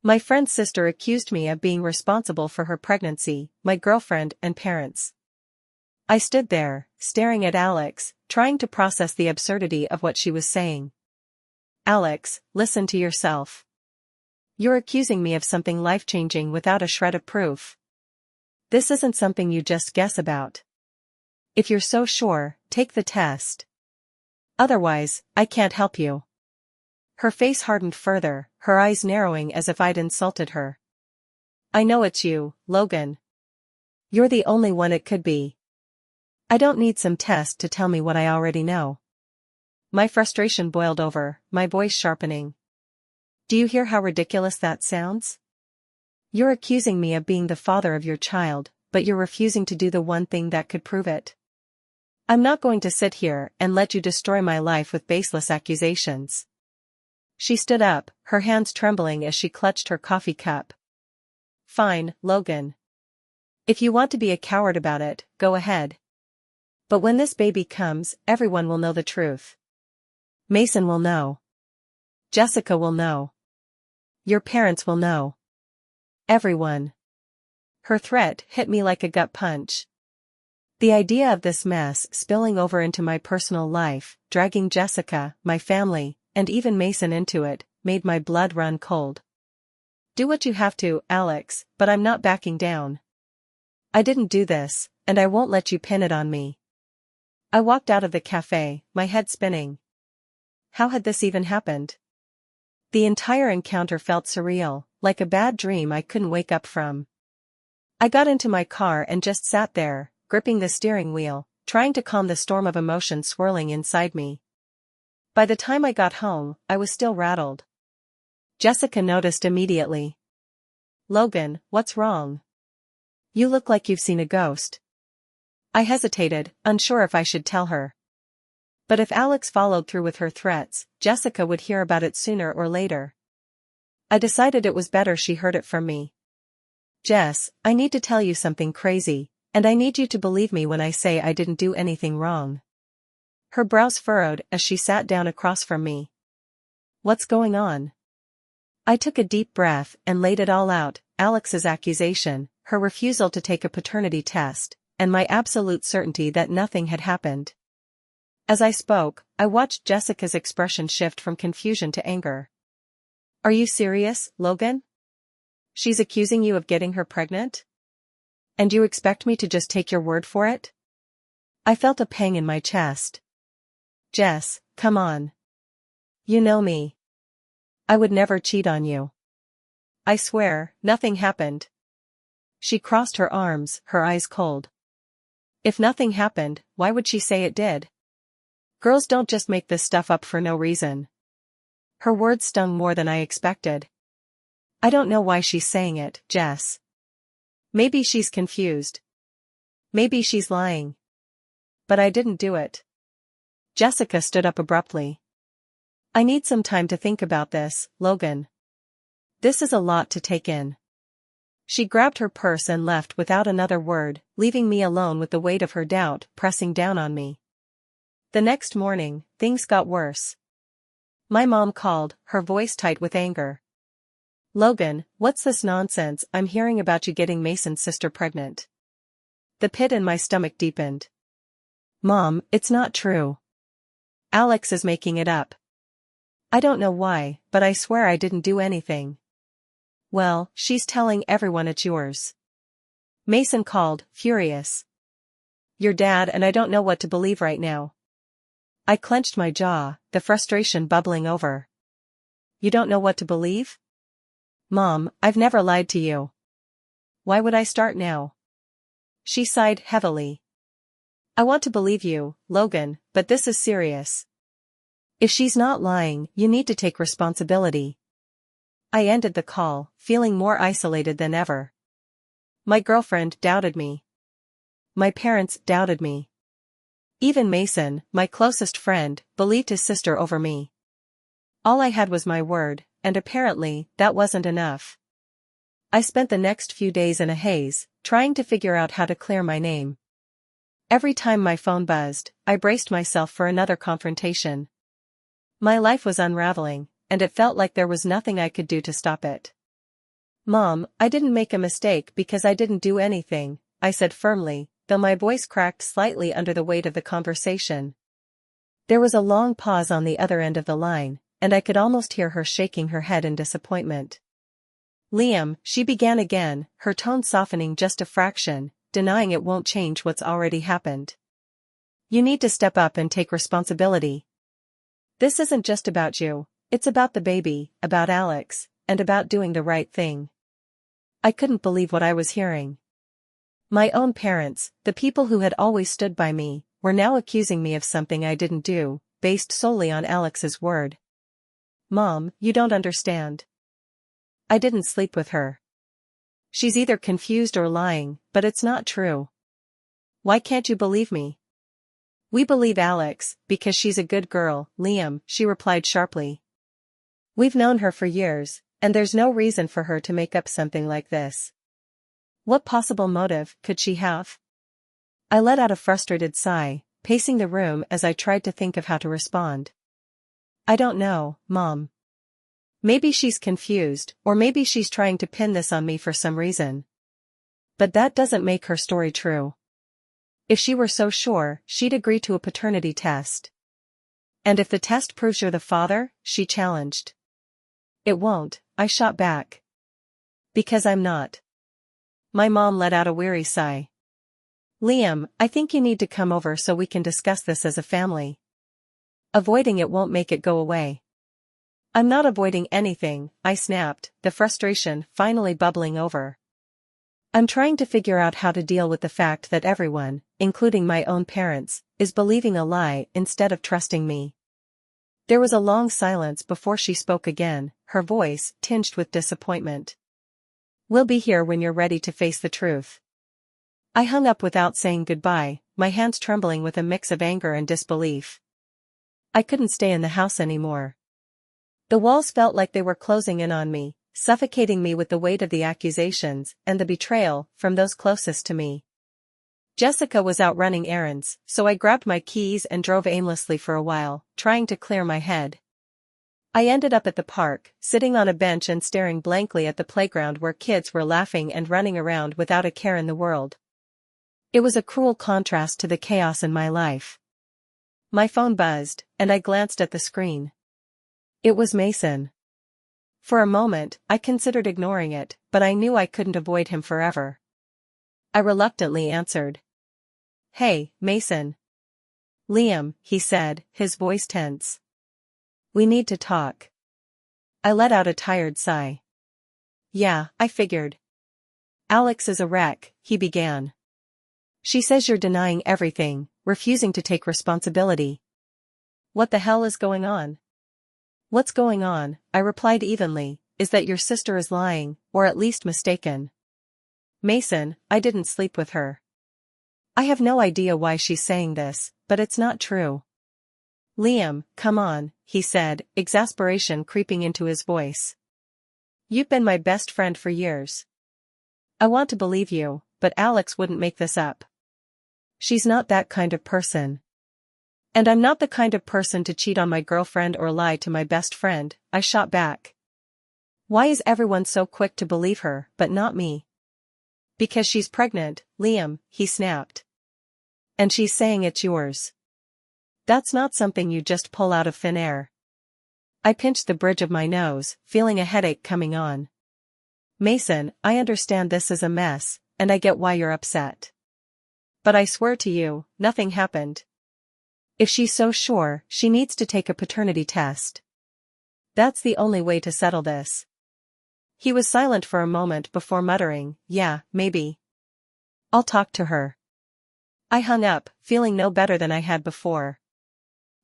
My friend's sister accused me of being responsible for her pregnancy, my girlfriend and parents. I stood there, staring at Alex, trying to process the absurdity of what she was saying. Alex, listen to yourself. You're accusing me of something life-changing without a shred of proof. This isn't something you just guess about. If you're so sure, take the test. Otherwise, I can't help you. Her face hardened further, her eyes narrowing as if I'd insulted her. I know it's you, Logan. You're the only one it could be. I don't need some test to tell me what I already know. My frustration boiled over, my voice sharpening. Do you hear how ridiculous that sounds? You're accusing me of being the father of your child, but you're refusing to do the one thing that could prove it. I'm not going to sit here and let you destroy my life with baseless accusations. She stood up, her hands trembling as she clutched her coffee cup. Fine, Logan. If you want to be a coward about it, go ahead. But when this baby comes, everyone will know the truth. Mason will know. Jessica will know. Your parents will know. Everyone. Her threat hit me like a gut punch. The idea of this mess spilling over into my personal life, dragging Jessica, my family, and even Mason into it, made my blood run cold. Do what you have to, Alex, but I'm not backing down. I didn't do this, and I won't let you pin it on me. I walked out of the cafe, my head spinning. How had this even happened? The entire encounter felt surreal, like a bad dream I couldn't wake up from. I got into my car and just sat there, gripping the steering wheel, trying to calm the storm of emotion swirling inside me. By the time I got home, I was still rattled. Jessica noticed immediately. Logan, what's wrong? You look like you've seen a ghost. I hesitated, unsure if I should tell her. But if Alex followed through with her threats, Jessica would hear about it sooner or later. I decided it was better she heard it from me. Jess, I need to tell you something crazy, and I need you to believe me when I say I didn't do anything wrong. Her brows furrowed as she sat down across from me. What's going on? I took a deep breath and laid it all out, Alex's accusation, her refusal to take a paternity test, and my absolute certainty that nothing had happened. As I spoke, I watched Jessica's expression shift from confusion to anger. Are you serious, Logan? She's accusing you of getting her pregnant? And you expect me to just take your word for it? I felt a pang in my chest. Jess, come on. You know me. I would never cheat on you. I swear, nothing happened. She crossed her arms, her eyes cold. If nothing happened, why would she say it did? Girls don't just make this stuff up for no reason. Her words stung more than I expected. I don't know why she's saying it, Jess. Maybe she's confused. Maybe she's lying. But I didn't do it. Jessica stood up abruptly. I need some time to think about this, Logan. This is a lot to take in. She grabbed her purse and left without another word, leaving me alone with the weight of her doubt pressing down on me. The next morning, things got worse. My mom called, her voice tight with anger. Logan, what's this nonsense I'm hearing about you getting Mason's sister pregnant? The pit in my stomach deepened. Mom, it's not true. Alex is making it up. I don't know why, but I swear I didn't do anything. Well, she's telling everyone it's yours. Mason called, furious. Your dad, and I don't know what to believe right now. I clenched my jaw, the frustration bubbling over. You don't know what to believe? Mom, I've never lied to you. Why would I start now? She sighed heavily. I want to believe you, Logan, but this is serious. If she's not lying, you need to take responsibility. I ended the call, feeling more isolated than ever. My girlfriend doubted me. My parents doubted me. Even Mason, my closest friend, believed his sister over me. All I had was my word, and apparently, that wasn't enough. I spent the next few days in a haze, trying to figure out how to clear my name. Every time my phone buzzed, I braced myself for another confrontation. My life was unraveling, and it felt like there was nothing I could do to stop it. Mom, I didn't make a mistake because I didn't do anything, I said firmly, though my voice cracked slightly under the weight of the conversation. There was a long pause on the other end of the line, and I could almost hear her shaking her head in disappointment. Liam, she began again, her tone softening just a fraction, denying it won't change what's already happened. You need to step up and take responsibility. This isn't just about you, it's about the baby, about Alex, and about doing the right thing. I couldn't believe what I was hearing. My own parents, the people who had always stood by me, were now accusing me of something I didn't do, based solely on Alex's word. Mom, you don't understand. I didn't sleep with her. She's either confused or lying, but it's not true. Why can't you believe me? We believe Alex, because she's a good girl, Liam, she replied sharply. We've known her for years, and there's no reason for her to make up something like this. What possible motive could she have? I let out a frustrated sigh, pacing the room as I tried to think of how to respond. I don't know, Mom. Maybe she's confused, or maybe she's trying to pin this on me for some reason. But that doesn't make her story true. If she were so sure, she'd agree to a paternity test. And if the test proves you're the father, she challenged. It won't, I shot back. Because I'm not. My mom let out a weary sigh. Liam, I think you need to come over so we can discuss this as a family. Avoiding it won't make it go away. I'm not avoiding anything, I snapped, the frustration finally bubbling over. I'm trying to figure out how to deal with the fact that everyone, including my own parents, is believing a lie instead of trusting me. There was a long silence before she spoke again, her voice tinged with disappointment. We'll be here when you're ready to face the truth. I hung up without saying goodbye, my hands trembling with a mix of anger and disbelief. I couldn't stay in the house anymore. The walls felt like they were closing in on me, suffocating me with the weight of the accusations and the betrayal from those closest to me. Jessica was out running errands, so I grabbed my keys and drove aimlessly for a while, trying to clear my head. I ended up at the park, sitting on a bench and staring blankly at the playground where kids were laughing and running around without a care in the world. It was a cruel contrast to the chaos in my life. My phone buzzed, and I glanced at the screen. It was Mason. For a moment, I considered ignoring it, but I knew I couldn't avoid him forever. I reluctantly answered. Hey, Mason. Liam, he said, his voice tense. We need to talk. I let out a tired sigh. Yeah, I figured. Alex is a wreck, he began. She says you're denying everything, refusing to take responsibility. What the hell is going on? What's going on, I replied evenly, is that your sister is lying, or at least mistaken. Mason, I didn't sleep with her. I have no idea why she's saying this, but it's not true. Liam, come on, he said, exasperation creeping into his voice. You've been my best friend for years. I want to believe you, but Alex wouldn't make this up. She's not that kind of person. And I'm not the kind of person to cheat on my girlfriend or lie to my best friend, I shot back. Why is everyone so quick to believe her, but not me? Because she's pregnant, Liam, he snapped. And she's saying it's yours. That's not something you just pull out of thin air. I pinched the bridge of my nose, feeling a headache coming on. Mason, I understand this is a mess, and I get why you're upset. But I swear to you, nothing happened. If she's so sure, she needs to take a paternity test. That's the only way to settle this. He was silent for a moment before muttering, yeah, maybe. I'll talk to her. I hung up, feeling no better than I had before.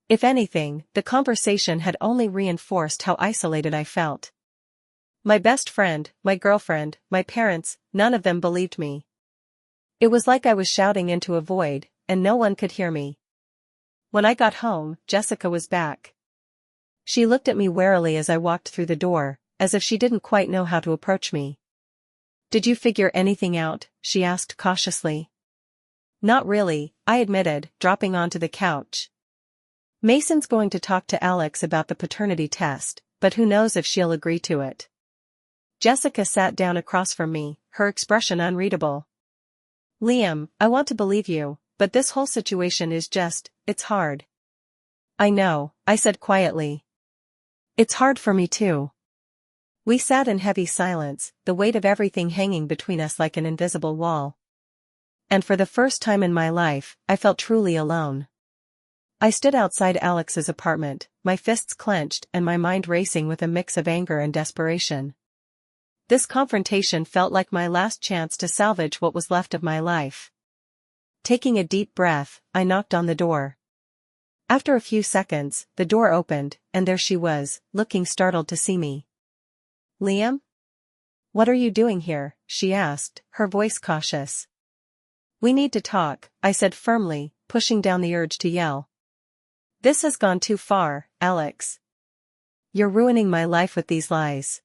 If anything, the conversation had only reinforced how isolated I felt. My best friend, my girlfriend, my parents, none of them believed me. It was like I was shouting into a void, and no one could hear me. When I got home, Jessica was back. She looked at me warily as I walked through the door, as if she didn't quite know how to approach me. Did you figure anything out? She asked cautiously. Not really, I admitted, dropping onto the couch. Mason's going to talk to Alex about the paternity test, but who knows if she'll agree to it. Jessica sat down across from me, her expression unreadable. Liam, I want to believe you, but this whole situation is it's hard. I know, I said quietly. It's hard for me too. We sat in heavy silence, the weight of everything hanging between us like an invisible wall. And for the first time in my life, I felt truly alone. I stood outside Alex's apartment, my fists clenched and my mind racing with a mix of anger and desperation. This confrontation felt like my last chance to salvage what was left of my life. Taking a deep breath, I knocked on the door. After a few seconds, the door opened, and there she was, looking startled to see me. Liam? What are you doing here? She asked, her voice cautious. We need to talk, I said firmly, pushing down the urge to yell. This has gone too far, Alex. You're ruining my life with these lies.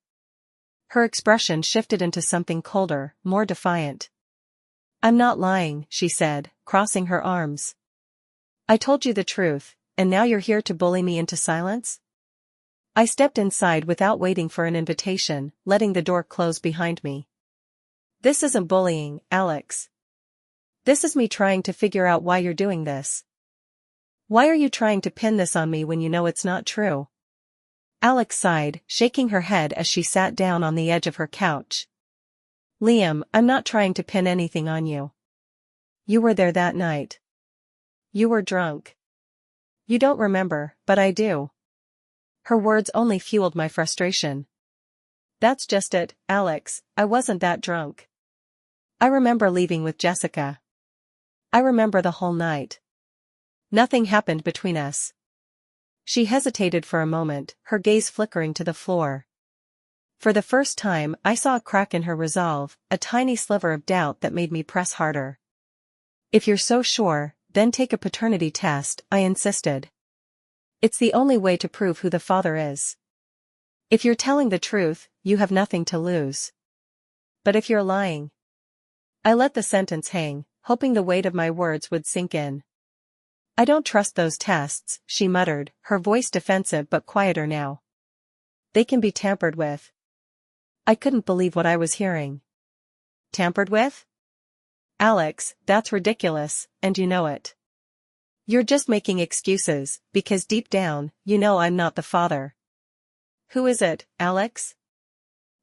Her expression shifted into something colder, more defiant. I'm not lying, she said, crossing her arms. I told you the truth, and now you're here to bully me into silence? I stepped inside without waiting for an invitation, letting the door close behind me. This isn't bullying, Alex. This is me trying to figure out why you're doing this. Why are you trying to pin this on me when you know it's not true? Alex sighed, shaking her head as she sat down on the edge of her couch. Liam, I'm not trying to pin anything on you. You were there that night. You were drunk. You don't remember, but I do. Her words only fueled my frustration. That's just it, Alex, I wasn't that drunk. I remember leaving with Jessica. I remember the whole night. Nothing happened between us. She hesitated for a moment, her gaze flickering to the floor. For the first time, I saw a crack in her resolve, a tiny sliver of doubt that made me press harder. If you're so sure, then take a paternity test, I insisted. It's the only way to prove who the father is. If you're telling the truth, you have nothing to lose. But if you're lying... I let the sentence hang, hoping the weight of my words would sink in. I don't trust those tests, she muttered, her voice defensive but quieter now. They can be tampered with. I couldn't believe what I was hearing. Tampered with? Alex, that's ridiculous, and you know it. You're just making excuses, because deep down, you know I'm not the father. Who is it, Alex?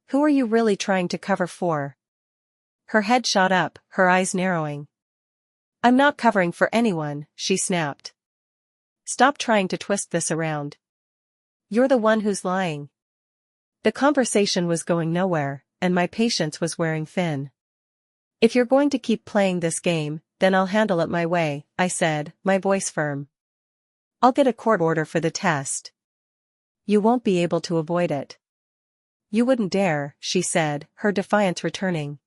Who are you really trying to cover for? Her head shot up, her eyes narrowing. I'm not covering for anyone, she snapped. Stop trying to twist this around. You're the one who's lying. The conversation was going nowhere, and my patience was wearing thin. If you're going to keep playing this game, then I'll handle it my way, I said, my voice firm. I'll get a court order for the test. You won't be able to avoid it. You wouldn't dare, she said, her defiance returning.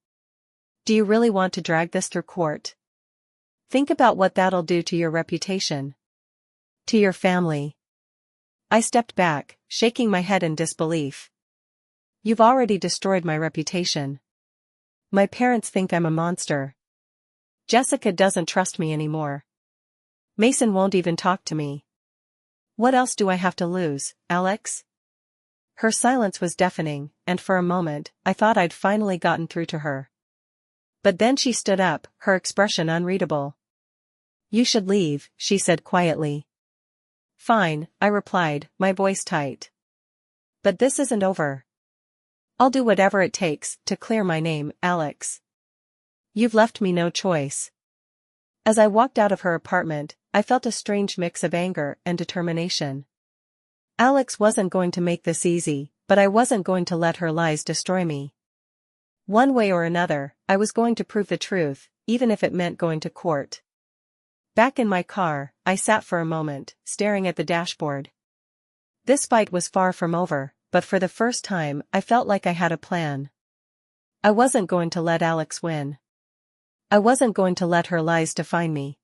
Do you really want to drag this through court? Think about what that'll do to your reputation. To your family. I stepped back, shaking my head in disbelief. You've already destroyed my reputation. My parents think I'm a monster. Jessica doesn't trust me anymore. Mason won't even talk to me. What else do I have to lose, Alex? Her silence was deafening, and for a moment, I thought I'd finally gotten through to her. But then she stood up, her expression unreadable. You should leave, she said quietly. Fine, I replied, my voice tight. But this isn't over. I'll do whatever it takes to clear my name, Alex. You've left me no choice. As I walked out of her apartment, I felt a strange mix of anger and determination. Alex wasn't going to make this easy, but I wasn't going to let her lies destroy me. One way or another, I was going to prove the truth, even if it meant going to court. Back in my car, I sat for a moment, staring at the dashboard. This fight was far from over, but for the first time, I felt like I had a plan. I wasn't going to let Alex win. I wasn't going to let her lies define me.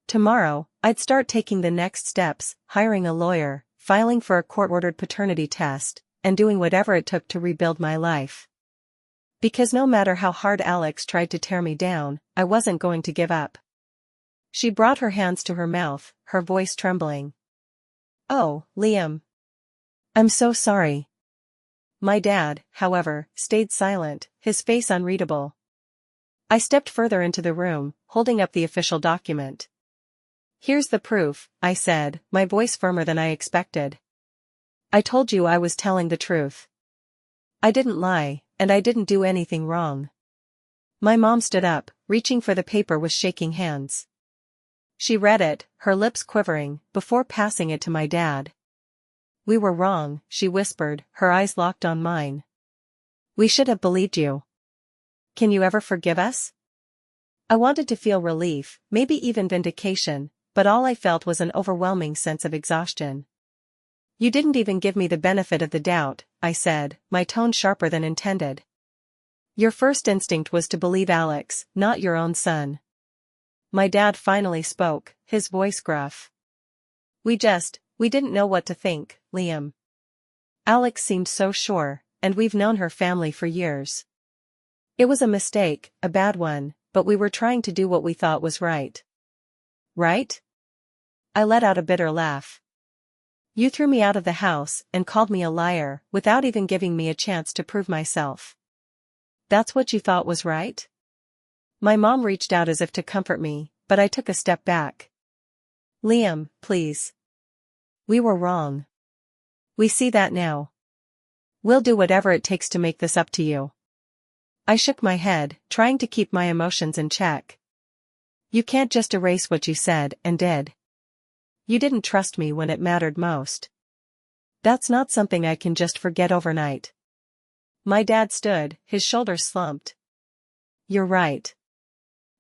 Tomorrow, I'd start taking the next steps, hiring a lawyer, filing for a court-ordered paternity test, and doing whatever it took to rebuild my life. Because no matter how hard Alex tried to tear me down, I wasn't going to give up. She brought her hands to her mouth, her voice trembling. Oh, Liam. I'm so sorry. My dad, however, stayed silent, his face unreadable. I stepped further into the room, holding up the official document. "Here's the proof," I said, my voice firmer than I expected. "I told you I was telling the truth. I didn't lie, and I didn't do anything wrong." My mom stood up, reaching for the paper with shaking hands. She read it, her lips quivering, before passing it to my dad. "We were wrong," she whispered, her eyes locked on mine. "We should have believed you. Can you ever forgive us?" I wanted to feel relief, maybe even vindication, but all I felt was an overwhelming sense of exhaustion. "You didn't even give me the benefit of the doubt," I said, my tone sharper than intended. "Your first instinct was to believe Alex, not your own son." My dad finally spoke, his voice gruff. We didn't know what to think, Liam. Alex seemed so sure, and we've known her family for years. It was a mistake, a bad one, but we were trying to do what we thought was right." "Right?" I let out a bitter laugh. "You threw me out of the house and called me a liar, without even giving me a chance to prove myself. That's what you thought was right?" My mom reached out as if to comfort me, but I took a step back. "Liam, please. We were wrong. We see that now. We'll do whatever it takes to make this up to you." I shook my head, trying to keep my emotions in check. "You can't just erase what you said and did. You didn't trust me when it mattered most. That's not something I can just forget overnight." My dad stood, his shoulders slumped. "You're right.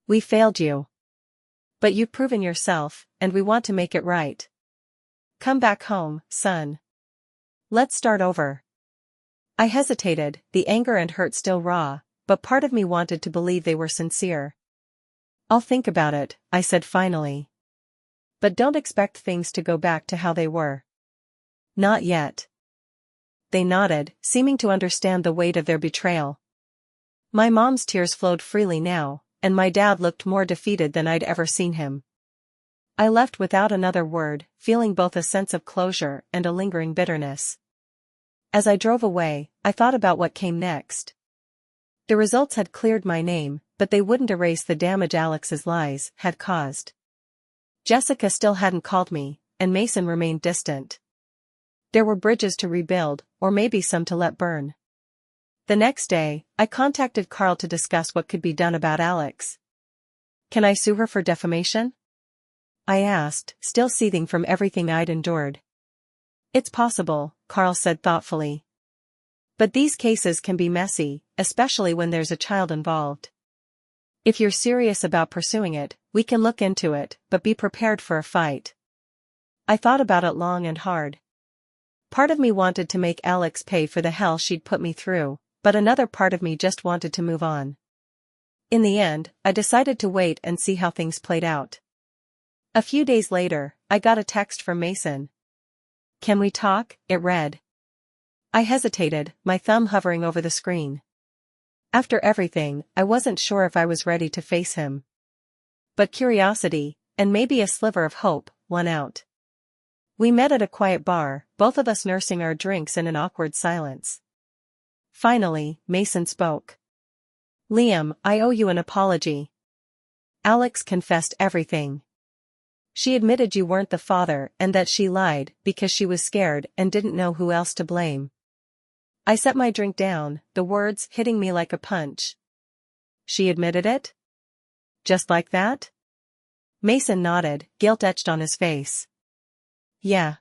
We failed you. But you've proven yourself, and we want to make it right. Come back home, son. Let's start over." I hesitated, the anger and hurt still raw, but part of me wanted to believe they were sincere. "I'll think about it," I said finally. "But don't expect things to go back to how they were." "Not yet." They nodded, seeming to understand the weight of their betrayal. My mom's tears flowed freely now, and my dad looked more defeated than I'd ever seen him. I left without another word, feeling both a sense of closure and a lingering bitterness. As I drove away, I thought about what came next. The results had cleared my name, but they wouldn't erase the damage Alex's lies had caused. Jessica still hadn't called me, and Mason remained distant. There were bridges to rebuild, or maybe some to let burn. The next day, I contacted Carl to discuss what could be done about Alex. "Can I sue her for defamation?" I asked, still seething from everything I'd endured. "It's possible," Carl said thoughtfully. "But these cases can be messy, especially when there's a child involved. If you're serious about pursuing it, we can look into it, but be prepared for a fight." I thought about it long and hard. Part of me wanted to make Alex pay for the hell she'd put me through, but another part of me just wanted to move on. In the end, I decided to wait and see how things played out. A few days later, I got a text from Mason. "Can we talk?" it read. I hesitated, my thumb hovering over the screen. After everything, I wasn't sure if I was ready to face him. But curiosity, and maybe a sliver of hope, won out. We met at a quiet bar, both of us nursing our drinks in an awkward silence. Finally, Mason spoke. "Liam, I owe you an apology. Alex confessed everything. She admitted you weren't the father and that she lied because she was scared and didn't know who else to blame." I set my drink down, the words hitting me like a punch. "She admitted it? Just like that?" Mason nodded, guilt etched on his face. "Yeah.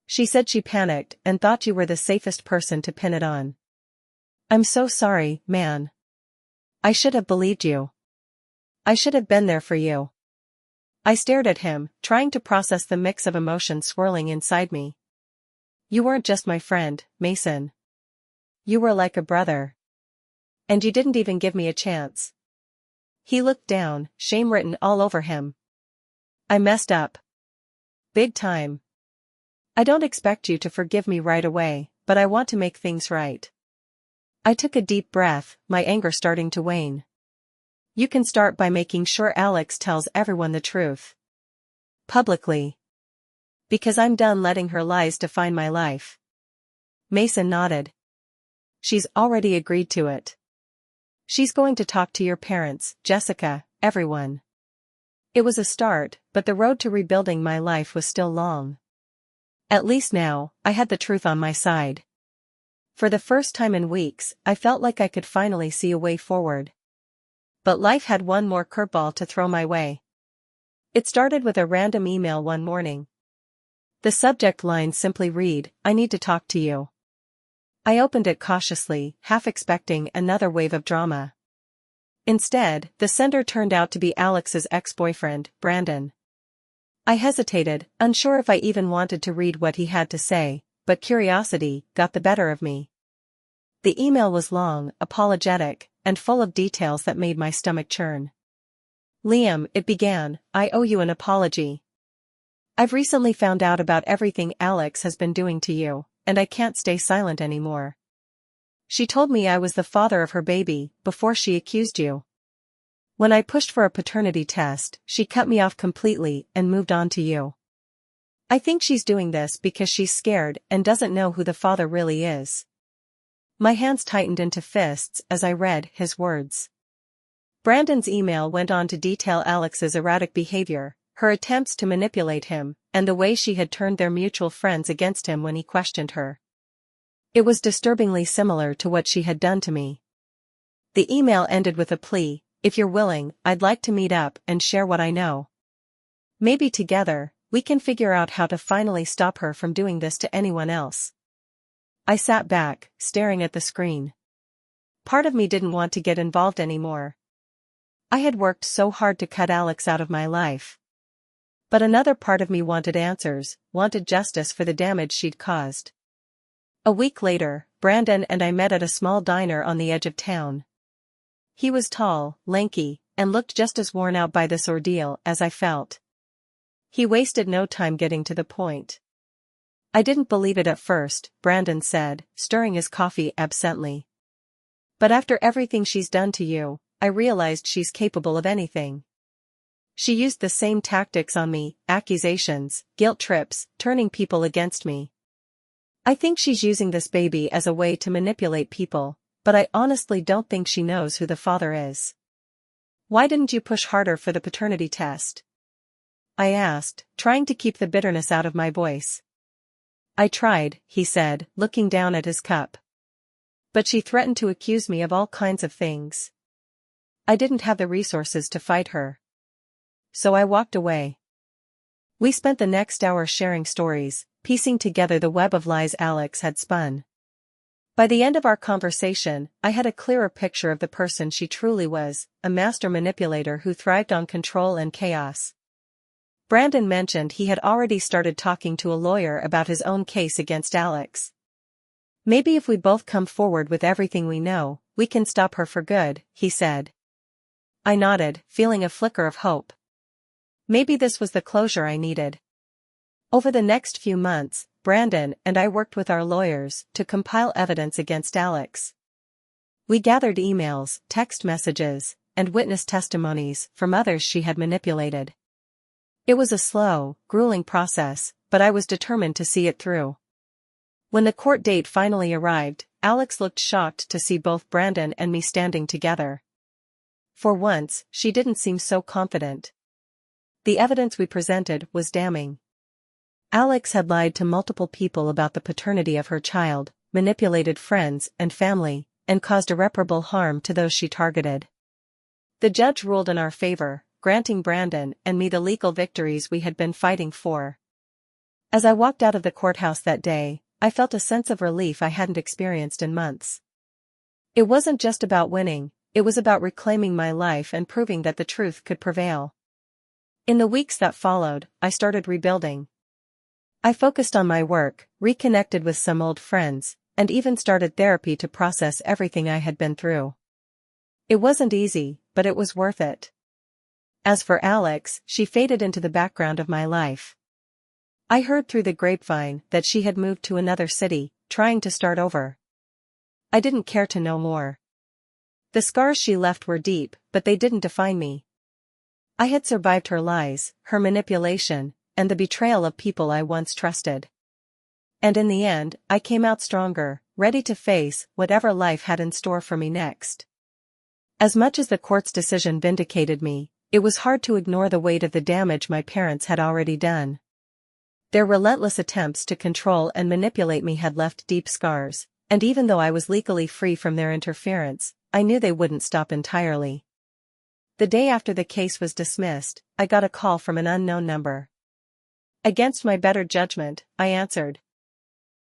She said she panicked and thought you were the safest person to pin it on. I'm so sorry, man. I should have believed you. I should have been there for you." I stared at him, trying to process the mix of emotions swirling inside me. "You weren't just my friend, Mason. You were like a brother. And you didn't even give me a chance." He looked down, shame written all over him. "I messed up. Big time. I don't expect you to forgive me right away, but I want to make things right." I took a deep breath, my anger starting to wane. "You can start by making sure Alex tells everyone the truth. Publicly. Because I'm done letting her lies define my life." Mason nodded. she's already agreed to it. She's going to talk to your parents, Jessica, everyone. It was a start, but the road to rebuilding my life was still long. At least now, I had the truth on my side. For the first time in weeks, I felt like I could finally see a way forward. But life had one more curveball to throw my way. It started with a random email one morning. The subject line simply read, "I need to talk to you." I opened it cautiously, half expecting another wave of drama. Instead, the sender turned out to be Alex's ex-boyfriend, Brandon. I hesitated, unsure if I even wanted to read what he had to say, but curiosity got the better of me. The email was long, apologetic, and full of details that made my stomach churn. "Liam," it began, "I owe you an apology. I've recently found out about everything Alex has been doing to you, and I can't stay silent anymore. She told me I was the father of her baby before she accused you. When I pushed for a paternity test, she cut me off completely and moved on to you. I think she's doing this because she's scared and doesn't know who the father really is." My hands tightened into fists as I read his words. Brandon's email went on to detail Alex's erratic behavior, her attempts to manipulate him, and the way she had turned their mutual friends against him when he questioned her. It was disturbingly similar to what she had done to me. The email ended with a plea, "If you're willing, I'd like to meet up and share what I know. Maybe together, we can figure out how to finally stop her from doing this to anyone else." I sat back, staring at the screen. Part of me didn't want to get involved anymore. I had worked so hard to cut Alex out of my life. But another part of me wanted answers, wanted justice for the damage she'd caused. A week later, Brandon and I met at a small diner on the edge of town. He was tall, lanky, and looked just as worn out by this ordeal as I felt. He wasted no time getting to the point. "I didn't believe it at first," Brandon said, stirring his coffee absently. "But after everything she's done to you, I realized she's capable of anything. She used the same tactics on me, accusations, guilt trips, turning people against me. I think she's using this baby as a way to manipulate people, but I honestly don't think she knows who the father is." "Why didn't you push harder for the paternity test?" I asked, trying to keep the bitterness out of my voice. "I tried," he said, looking down at his cup. "But she threatened to accuse me of all kinds of things. I didn't have the resources to fight her. So I walked away." We spent the next hour sharing stories, piecing together the web of lies Alex had spun. By the end of our conversation, I had a clearer picture of the person she truly was, a master manipulator who thrived on control and chaos. Brandon mentioned he had already started talking to a lawyer about his own case against Alex. "Maybe if we both come forward with everything we know, we can stop her for good," he said. I nodded, feeling a flicker of hope. Maybe this was the closure I needed. Over the next few months, Brandon and I worked with our lawyers to compile evidence against Alex. We gathered emails, text messages, and witness testimonies from others she had manipulated. It was a slow, grueling process, but I was determined to see it through. When the court date finally arrived, Alex looked shocked to see both Brandon and me standing together. For once, she didn't seem so confident. The evidence we presented was damning. Alex had lied to multiple people about the paternity of her child, manipulated friends and family, and caused irreparable harm to those she targeted. The judge ruled in our favor, granting Brandon and me the legal victories we had been fighting for. As I walked out of the courthouse that day, I felt a sense of relief I hadn't experienced in months. It wasn't just about winning, it was about reclaiming my life and proving that the truth could prevail. In the weeks that followed, I started rebuilding. I focused on my work, reconnected with some old friends, and even started therapy to process everything I had been through. It wasn't easy, but it was worth it. As for Alex, she faded into the background of my life. I heard through the grapevine that she had moved to another city, trying to start over. I didn't care to know more. The scars she left were deep, but they didn't define me. I had survived her lies, her manipulation, and the betrayal of people I once trusted. And in the end, I came out stronger, ready to face whatever life had in store for me next. As much as the court's decision vindicated me, it was hard to ignore the weight of the damage my parents had already done. Their relentless attempts to control and manipulate me had left deep scars, and even though I was legally free from their interference, I knew they wouldn't stop entirely. The day after the case was dismissed, I got a call from an unknown number. Against my better judgment, I answered.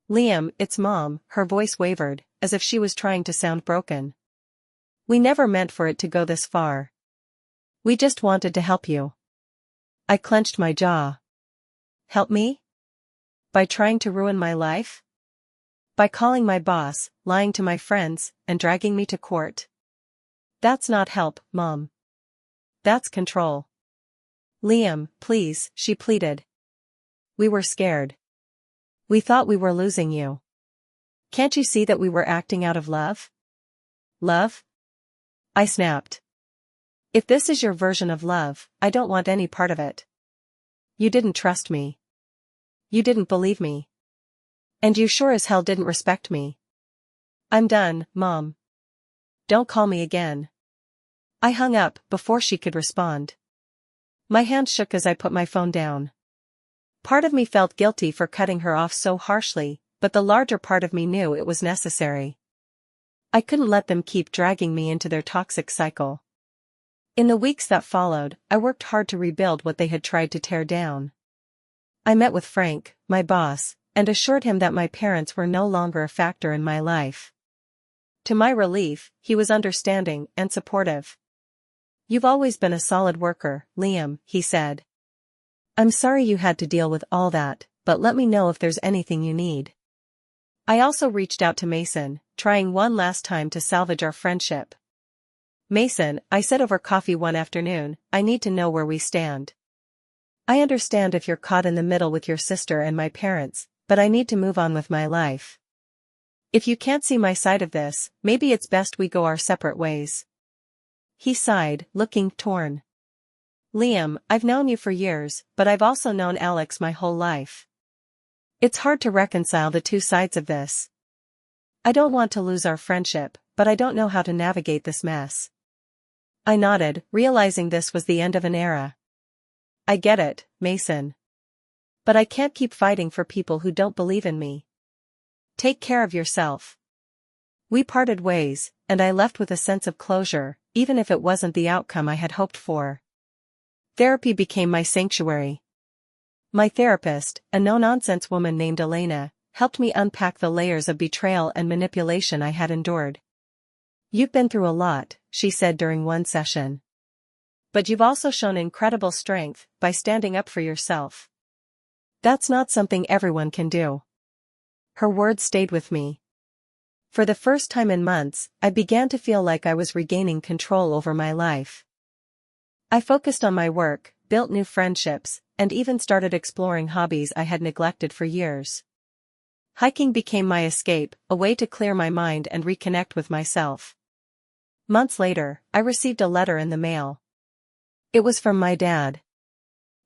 "Liam, it's Mom," her voice wavered, as if she was trying to sound broken. "We never meant for it to go this far. We just wanted to help you." I clenched my jaw. Help me? By trying to ruin my life? By calling my boss, lying to my friends, and dragging me to court? That's not help, Mom. That's control. "Liam, please," she pleaded. "We were scared. We thought we were losing you. Can't you see that we were acting out of love?" "Love?" I snapped. "If this is your version of love, I don't want any part of it. You didn't trust me. You didn't believe me. And you sure as hell didn't respect me. I'm done, Mom. Don't call me again." I hung up before she could respond. My hand shook as I put my phone down. Part of me felt guilty for cutting her off so harshly, but the larger part of me knew it was necessary. I couldn't let them keep dragging me into their toxic cycle. In the weeks that followed, I worked hard to rebuild what they had tried to tear down. I met with Frank, my boss, and assured him that my parents were no longer a factor in my life. To my relief, he was understanding and supportive. "You've always been a solid worker, Liam," he said. "I'm sorry you had to deal with all that, but let me know if there's anything you need." I also reached out to Mason, trying one last time to salvage our friendship. "Mason," I said over coffee one afternoon, "I need to know where we stand. I understand if you're caught in the middle with your sister and my parents, but I need to move on with my life. If you can't see my side of this, maybe it's best we go our separate ways." He sighed, looking torn. "Liam, I've known you for years, but I've also known Alex my whole life. It's hard to reconcile the two sides of this. I don't want to lose our friendship, but I don't know how to navigate this mess." I nodded, realizing this was the end of an era. "I get it, Mason. But I can't keep fighting for people who don't believe in me. Take care of yourself." We parted ways, and I left with a sense of closure, even if it wasn't the outcome I had hoped for. Therapy became my sanctuary. My therapist, a no-nonsense woman named Elena, helped me unpack the layers of betrayal and manipulation I had endured. "You've been through a lot," she said during one session. "But you've also shown incredible strength by standing up for yourself. That's not something everyone can do." Her words stayed with me. For the first time in months, I began to feel like I was regaining control over my life. I focused on my work, built new friendships, and even started exploring hobbies I had neglected for years. Hiking became my escape, a way to clear my mind and reconnect with myself. Months later, I received a letter in the mail. It was from my dad.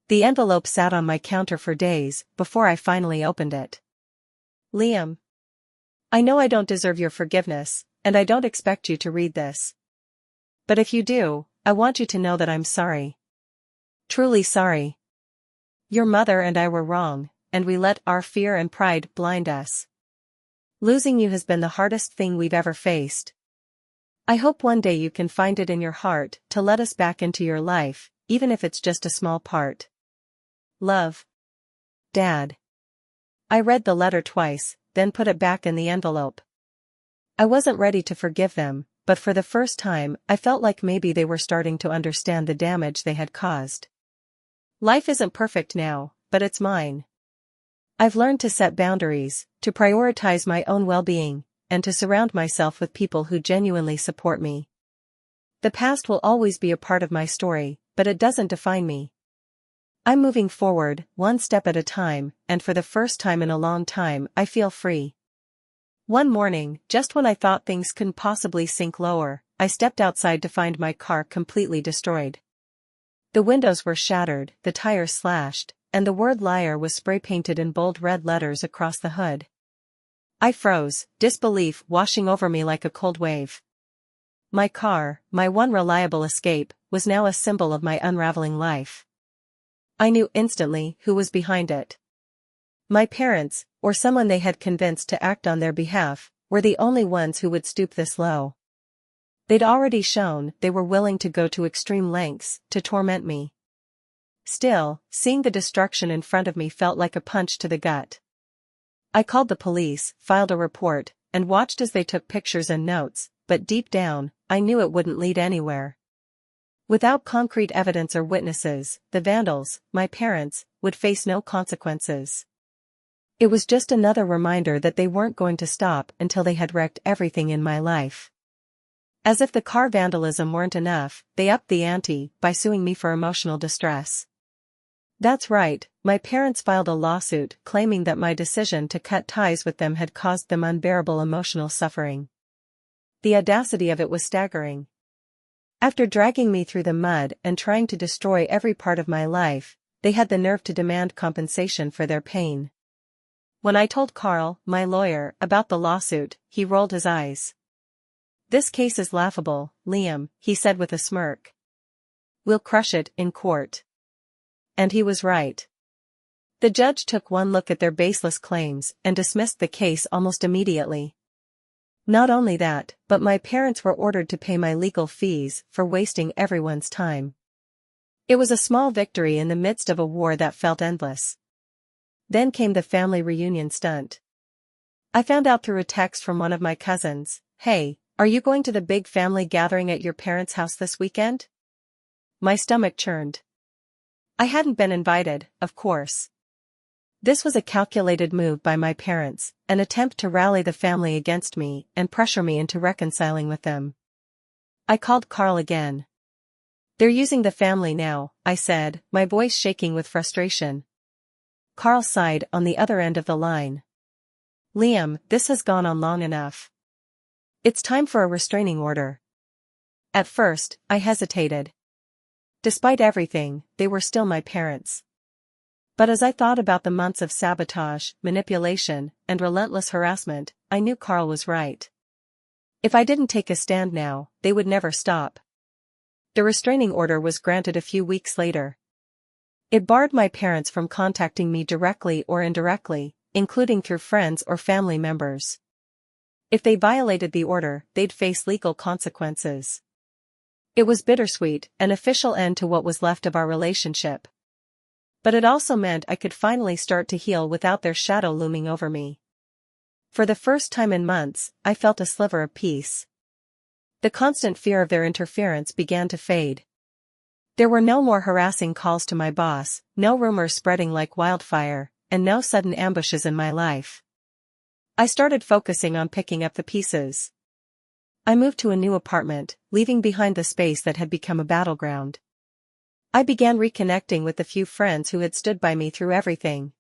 The envelope sat on my counter for days before I finally opened it. "Liam, I know I don't deserve your forgiveness, and I don't expect you to read this. But if you do, I want you to know that I'm sorry. Truly sorry. Your mother and I were wrong, and we let our fear and pride blind us. Losing you has been the hardest thing we've ever faced. I hope one day you can find it in your heart to let us back into your life, even if it's just a small part. Love. Dad." I read the letter twice, then put it back in the envelope. I wasn't ready to forgive them, but for the first time, I felt like maybe they were starting to understand the damage they had caused. Life isn't perfect now, but it's mine. I've learned to set boundaries, to prioritize my own well-being, and to surround myself with people who genuinely support me. The past will always be a part of my story, but it doesn't define me. I'm moving forward, one step at a time, and for the first time in a long time, I feel free. One morning, just when I thought things couldn't possibly sink lower, I stepped outside to find my car completely destroyed. The windows were shattered, the tires slashed, and the word liar was spray-painted in bold red letters across the hood. I froze, disbelief washing over me like a cold wave. My car, my one reliable escape, was now a symbol of my unraveling life. I knew instantly who was behind it. My parents, or someone they had convinced to act on their behalf, were the only ones who would stoop this low. They'd already shown they were willing to go to extreme lengths to torment me. Still, seeing the destruction in front of me felt like a punch to the gut. I called the police, filed a report, and watched as they took pictures and notes, but deep down, I knew it wouldn't lead anywhere. Without concrete evidence or witnesses, the vandals, my parents, would face no consequences. It was just another reminder that they weren't going to stop until they had wrecked everything in my life. As if the car vandalism weren't enough, they upped the ante by suing me for emotional distress. That's right, my parents filed a lawsuit claiming that my decision to cut ties with them had caused them unbearable emotional suffering. The audacity of it was staggering. After dragging me through the mud and trying to destroy every part of my life, they had the nerve to demand compensation for their pain. When I told Carl, my lawyer, about the lawsuit, he rolled his eyes. "This case is laughable, Liam," he said with a smirk. "We'll crush it in court." And he was right. The judge took one look at their baseless claims and dismissed the case almost immediately. Not only that, but my parents were ordered to pay my legal fees for wasting everyone's time. It was a small victory in the midst of a war that felt endless. Then came the family reunion stunt. I found out through a text from one of my cousins, "Hey, are you going to the big family gathering at your parents' house this weekend?" My stomach churned. I hadn't been invited, of course. This was a calculated move by my parents, an attempt to rally the family against me and pressure me into reconciling with them. I called Carl again. "They're using the family now," I said, my voice shaking with frustration. Carl sighed on the other end of the line. "Liam, this has gone on long enough. It's time for a restraining order." At first, I hesitated. Despite everything, they were still my parents. But as I thought about the months of sabotage, manipulation, and relentless harassment, I knew Carl was right. If I didn't take a stand now, they would never stop. The restraining order was granted a few weeks later. It barred my parents from contacting me directly or indirectly, including through friends or family members. If they violated the order, they'd face legal consequences. It was bittersweet, an official end to what was left of our relationship. But it also meant I could finally start to heal without their shadow looming over me. For the first time in months, I felt a sliver of peace. The constant fear of their interference began to fade. There were no more harassing calls to my boss, no rumors spreading like wildfire, and no sudden ambushes in my life. I started focusing on picking up the pieces. I moved to a new apartment, leaving behind the space that had become a battleground. I began reconnecting with the few friends who had stood by me through everything.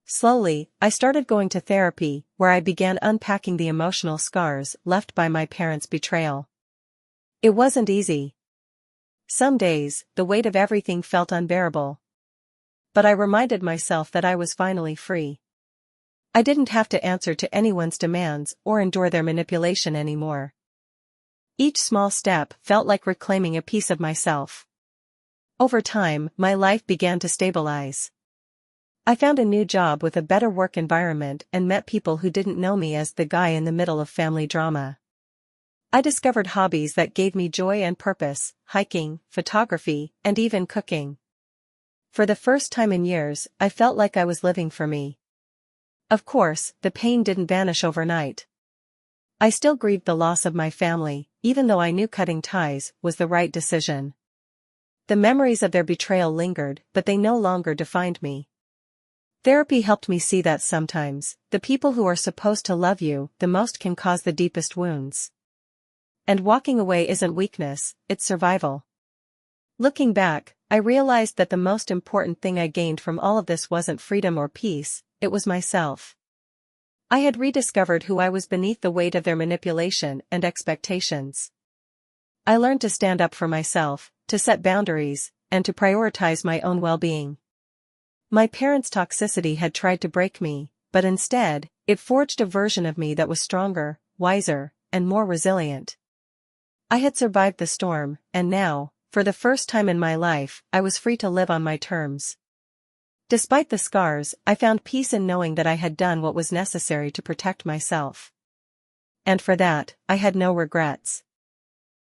Slowly, I started going to therapy, where I began unpacking the emotional scars left by my parents' betrayal. It wasn't easy. Some days, the weight of everything felt unbearable. But I reminded myself that I was finally free. I didn't have to answer to anyone's demands or endure their manipulation anymore. Each small step felt like reclaiming a piece of myself. Over time, my life began to stabilize. I found a new job with a better work environment and met people who didn't know me as the guy in the middle of family drama. I discovered hobbies that gave me joy and purpose: hiking, photography, and even cooking. For the first time in years, I felt like I was living for me. Of course, the pain didn't vanish overnight. I still grieved the loss of my family, even though I knew cutting ties was the right decision. The memories of their betrayal lingered, but they no longer defined me. Therapy helped me see that sometimes, the people who are supposed to love you the most can cause the deepest wounds. And walking away isn't weakness, it's survival. Looking back, I realized that the most important thing I gained from all of this wasn't freedom or peace, it was myself. I had rediscovered who I was beneath the weight of their manipulation and expectations. I learned to stand up for myself, to set boundaries, and to prioritize my own well-being. My parents' toxicity had tried to break me, but instead, it forged a version of me that was stronger, wiser, and more resilient. I had survived the storm, and now, for the first time in my life, I was free to live on my terms. Despite the scars, I found peace in knowing that I had done what was necessary to protect myself. And for that, I had no regrets.